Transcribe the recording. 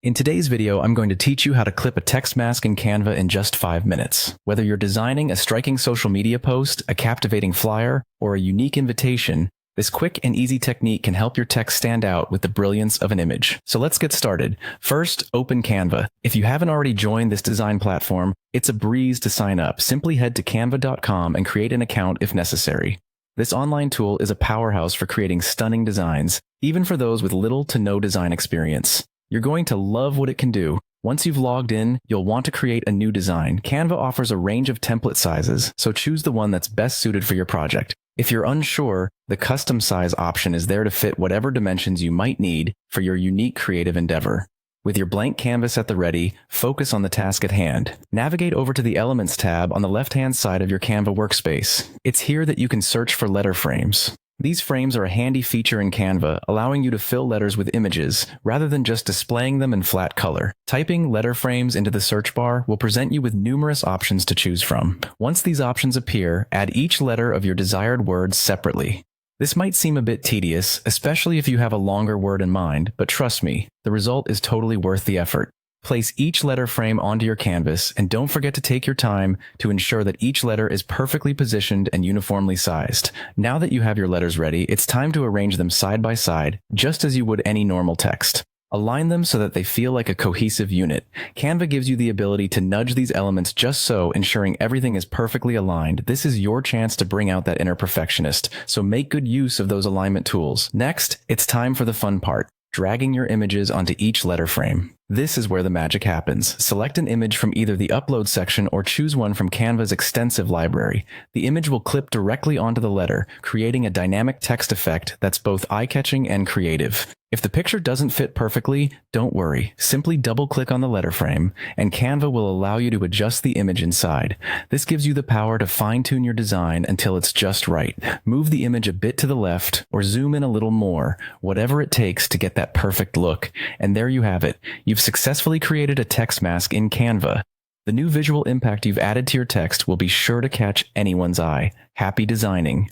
In today's video, I'm going to teach you how to clip a text mask in Canva in just 5 minutes. Whether you're designing a striking social media post, a captivating flyer, or a unique invitation, this quick and easy technique can help your text stand out with the brilliance of an image. So let's get started. First, open Canva. If you haven't already joined this design platform, it's a breeze to sign up. Simply head to canva.com and create an account if necessary. This online tool is a powerhouse for creating stunning designs, even for those with little to no design experience. You're going to love what it can do. Once you've logged in, you'll want to create a new design. Canva offers a range of template sizes, so choose the one that's best suited for your project. If you're unsure, the custom size option is there to fit whatever dimensions you might need for your unique creative endeavor. With your blank canvas at the ready, focus on the task at hand. Navigate over to the Elements tab on the left-hand side of your Canva workspace. It's here that you can search for letter frames. These frames are a handy feature in Canva, allowing you to fill letters with images, rather than just displaying them in flat color. Typing letter frames into the search bar will present you with numerous options to choose from. Once these options appear, add each letter of your desired word separately. This might seem a bit tedious, especially if you have a longer word in mind, but trust me, the result is totally worth the effort. Place each letter frame onto your canvas, and don't forget to take your time to ensure that each letter is perfectly positioned and uniformly sized. Now that you have your letters ready, it's time to arrange them side by side, just as you would any normal text. Align them so that they feel like a cohesive unit. Canva gives you the ability to nudge these elements just so, ensuring everything is perfectly aligned. This is your chance to bring out that inner perfectionist, so make good use of those alignment tools. Next, it's time for the fun part, dragging your images onto each letter frame. This is where the magic happens. Select an image from either the Upload section or choose one from Canva's extensive library. The image will clip directly onto the letter, creating a dynamic text effect that's both eye-catching and creative. If the picture doesn't fit perfectly, don't worry. Simply double-click on the letter frame, and Canva will allow you to adjust the image inside. This gives you the power to fine-tune your design until it's just right. Move the image a bit to the left or zoom in a little more, whatever it takes to get that perfect look. And there you have it. You've successfully created a text mask in Canva. The new visual impact you've added to your text will be sure to catch anyone's eye. Happy designing!